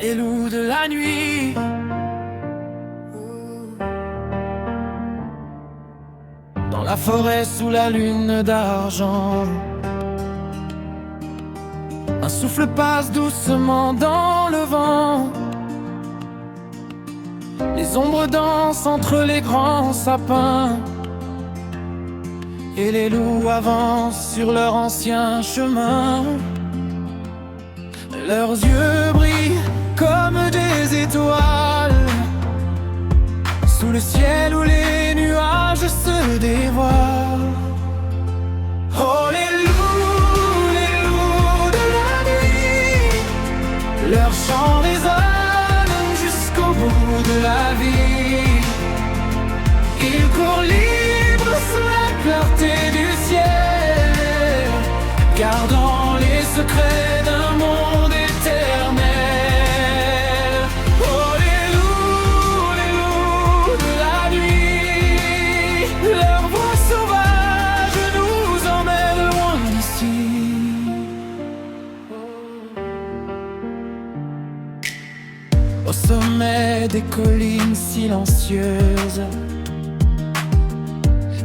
les loups de la nuit. Dans la forêt sous la lune d'argent, un souffle passe doucement dans le vent. Les ombres dansent entre les grands sapins, et les loups avancent sur leur ancien chemin. Leurs yeux brillent comme des étoiles sous le ciel où les nuages se dévoilent. Oh, les loups de la nuit, leur chant résonne jusqu'au bout de la vie. Ils courent libres sous la clarté du ciel, gardant les secrets d'un monde éternel. Oh, les loups de la nuit, leur voix sauvage nous emmène loin d'ici. Au sommet des collines silencieuses,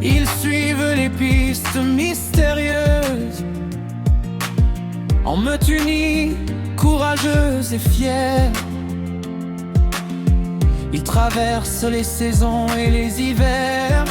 ils suivent les pistes mystérieuses. En meute unie, courageuse et fière, ils traversent les saisons et les hivers.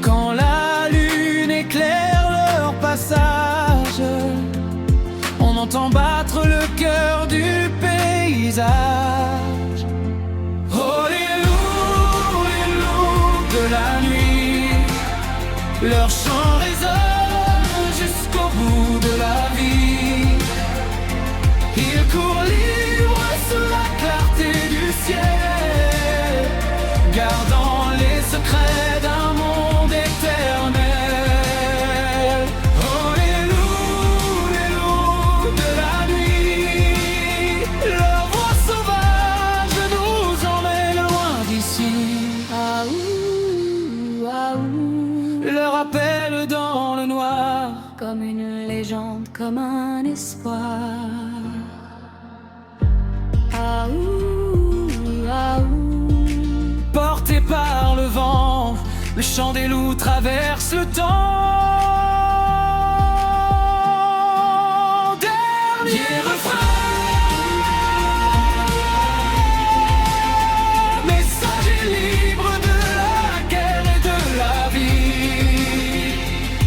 Quand la lune éclaire leur passage, on entend battre le cœur du paysage. Oh, les loups de la nuit, leur chant résonne jusqu'au bout de la vie. Ils courent libres sous la clarté du ciel, gardant les secrets d'un monde éternel. Oh, les loups de la nuit, leur voix sauvage nous emmène loin d'ici. Ah, leur appel dans le noir, comme une légende, comme un espoir. Porté par le vent, le chant des loups traverse le temps. Dernier refrain, messager libre de la guerre et de la vie.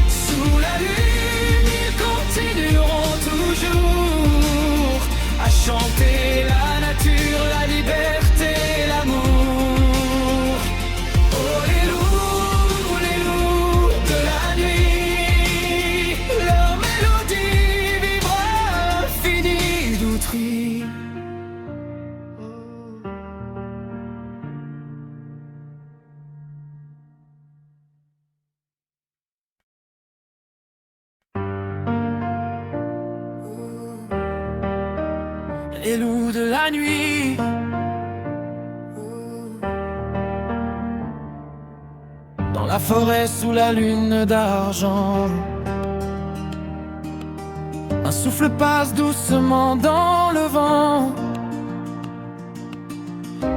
Sous la lune, ils continueront toujours à chanter la nature, la liberté, l'amour. Oh, les loups de la nuit, leur mélodie vibre à l'infini d'outrerie. Les loups de la nuit, dans la forêt sous la lune d'argent, un souffle passe doucement dans le vent.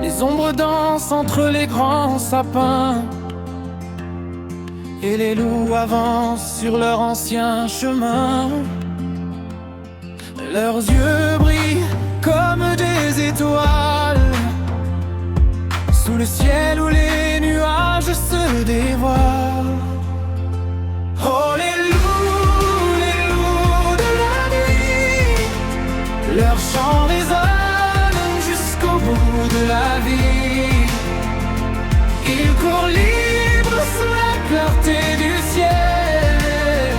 Les ombres dansent entre les grands sapins, et les loups avancent sur leur ancien chemin. Leurs yeux brillent comme des étoiles sous le ciel où les nuages se dévoilent. Oh, les loups de la nuit, leur chant résonne jusqu'au bout de la vie. Ils courent libres sous la clarté du ciel,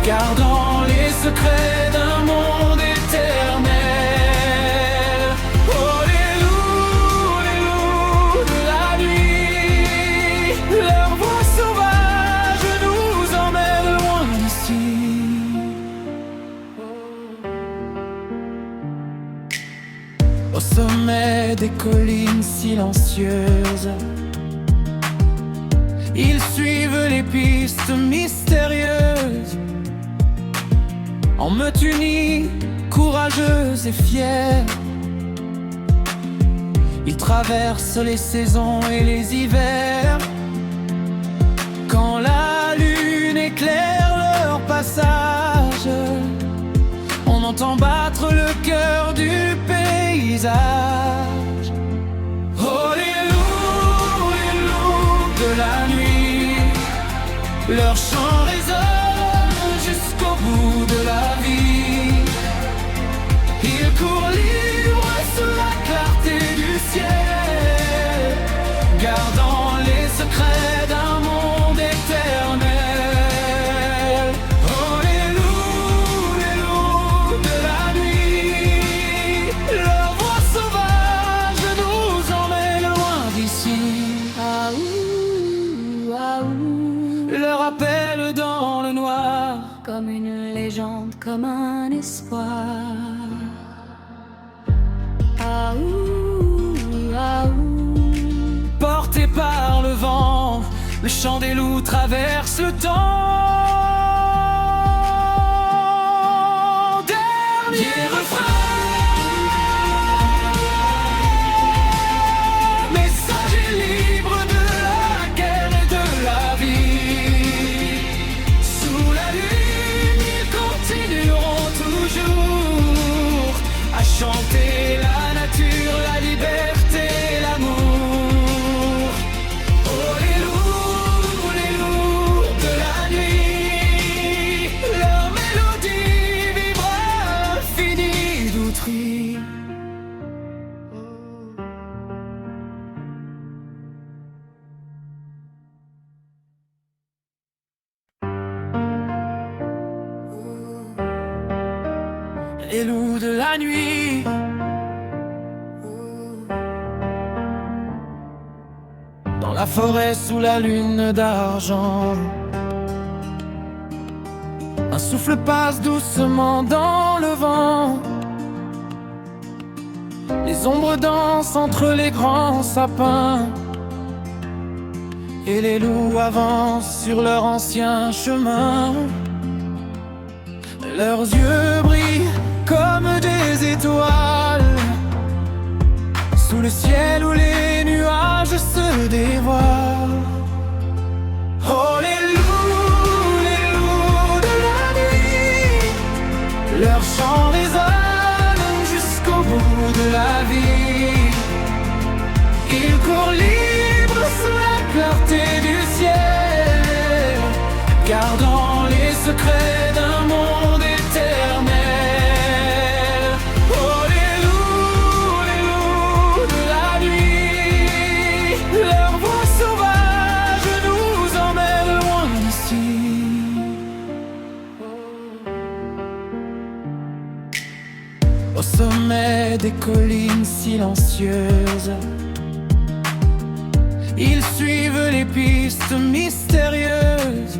gardant les secrets d'un monde éternel. Oh, les loups de la nuit, leur voix sauvage nous emmène loin d'ici. Au sommet des collines silencieuses, ils suivent les pistes mystérieuses. En meute unie, courageuse et fière, Ils traversent les saisons et les hivers. Quand la lune éclaire leur passage, on entend battre le cœur du paysage. Oh les loups de la nuit, leur chant résonne jusqu'au bout de la vie. Ils courent libres sous la clarté du ciel, gardant les secrets d'un monde éternel. Oh les loups de la nuit, leur voix sauvage nous emmène loin d'ici. Ah ouh, ah ouh, Leur appel dans le noir, comme une légende, comme un espoir. Ah ouh, ah ouh, porté par le vent, le chant des loups traverse le temps. Dernier refrain, messager libre de la guerre et de la vie. Sous la lune, ils continueront toujours à chanter la nature, la liberté, l'amour. Oh les loups de la nuit, leur mélodie vibre infinie d'outrerie. Les loups de la nuit, dans la forêt sous la lune d'argent, un souffle passe doucement dans le vent. Les ombres dansent entre les grands sapins, et les loups avancent sur leur ancien chemin. Leurs yeux brillent comme des étoiles sous le ciel où les nuages se dévoilent. Oh les loups de la nuit, leur chant résonne jusqu'au bout de la vie. Ils courent libres sous la clarté du ciel, gardant les secrets d'un monde éternel. Oh les loups de la nuit, leur voix sauvage nous emmène loin d'ici. Au sommet des collines silencieuses, ils suivent les pistes mystérieuses,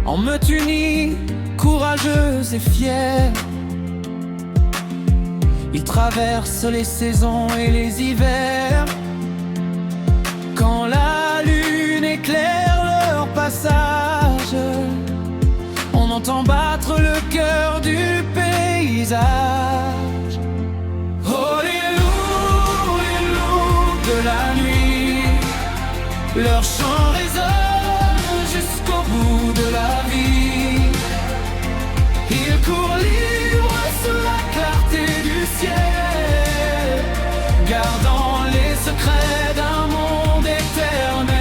en meute unie, courageuse et fière. Ils traversent les saisons et les hivers. Quand la lune éclaire leur passage, on entend battre le cœur du paysage. Oh les loups de la nuit, leur chant résonne jusqu'au bout de la vie. Ils courent libres sous la clarté du ciel, gardant les secrets d'un monde éternel.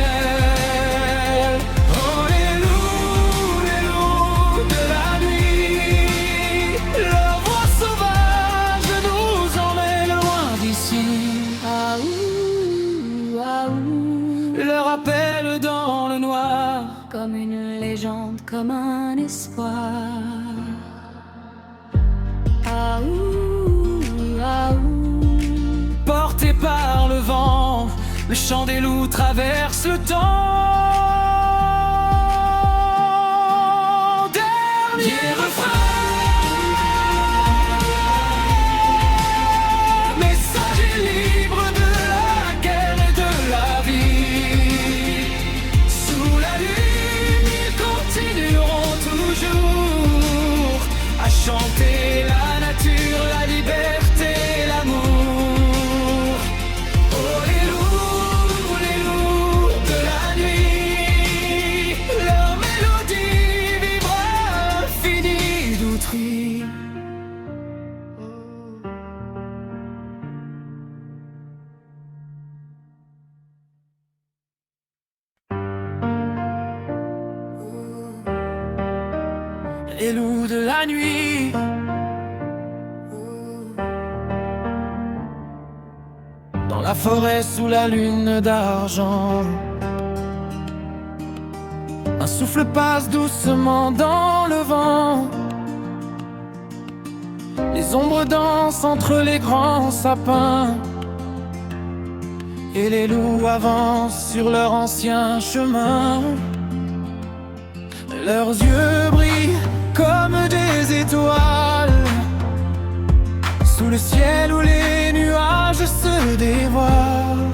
Oh les loups de la nuit, leur voix sauvage nous emmène loin d'ici. ah ouh, ah ouh, Leur appel dans le noir, comme une légende, comme un espoir. Ah ouh, ah ouh, porté par le vent, le chant des loups traverse le temps. Dernier refrain, messager libre de la guerre et de la vie. Sous la lune, ils continueront toujours à chanter la nature, la liberté, l'amour. les loups de la nuit. Dans la forêt sous la lune d'argent, un souffle passe doucement dans le vent. Les ombres dansent entre les grands sapins, et les loups avancent sur leur ancien chemin. Leurs yeux brillent comme des étoiles sous le ciel où les nuages se dévoilent.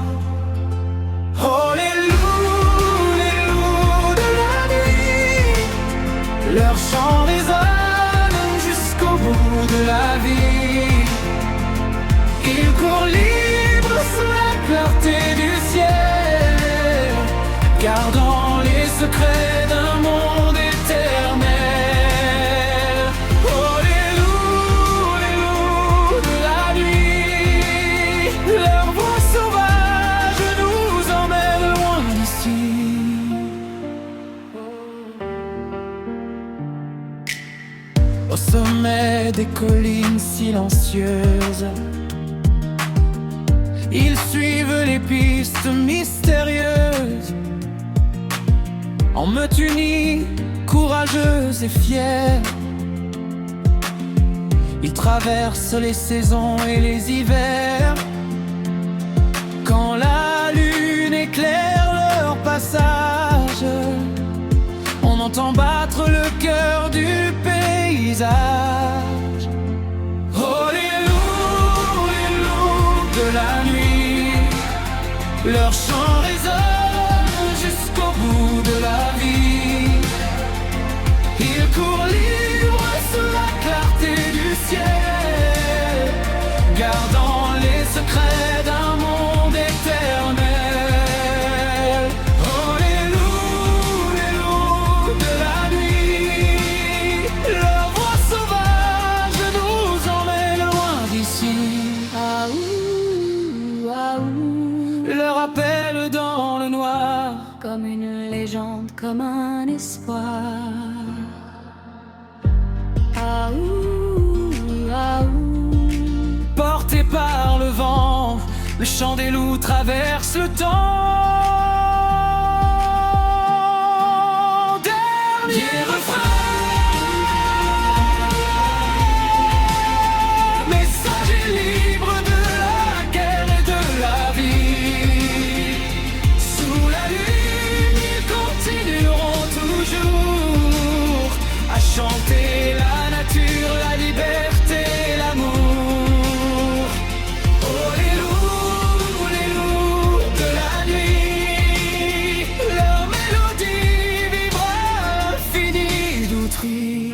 Oh, les loups de la nuit, leur chant résonne jusqu'au bout de la vie. Ils courent libres sous la clarté du ciel, gardant les secrets d'un monde éternel. Oh, les loups de la nuit, leur voix sauvage nous emmène loin d'ici. Au sommet des collines silencieuses, ils suivent les pistes mystérieuses. En meute unie, courageuse et fière, ils traversent les saisons et les hivers. Quand la lune éclaire leur passage, on entend battre le cœur du paysage. Oh, les loups de la nuit, leur chant résonne jusqu'au bout de la vie. Ils courent libres sous la clarté du ciel, gardant les secrets d'un monde éternel. Oh, les loups de la nuit, leur voix sauvage nous emmène loin d'ici. Ah ouh, Leur appel dans le noir, comme une légende, comme un espoir. Ah ouh, porté par le vent, le chant des loups traverse le temps. Dernier refrain, messager libre de la guerre et de la vie. Sous la lune, ils continueront toujours à chanter la nature, la liberté, l'amour. Oh, les loups de la nuit, leur mélodie vibre infinie d'outils.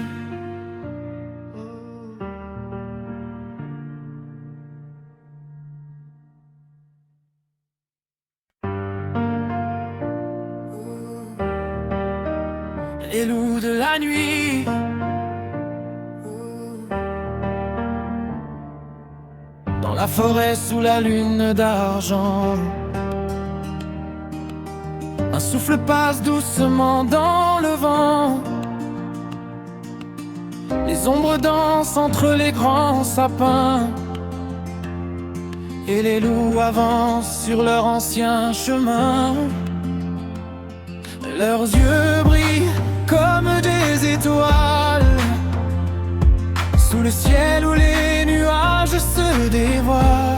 Les loups de la nuit, dans la forêt sous la lune d'argent, un souffle passe doucement dans le vent. Les ombres dansent entre les grands sapins, et les loups avancent sur leur ancien chemin. Leurs yeux brillent comme des étoiles sous le ciel où les nuages se dévoilent.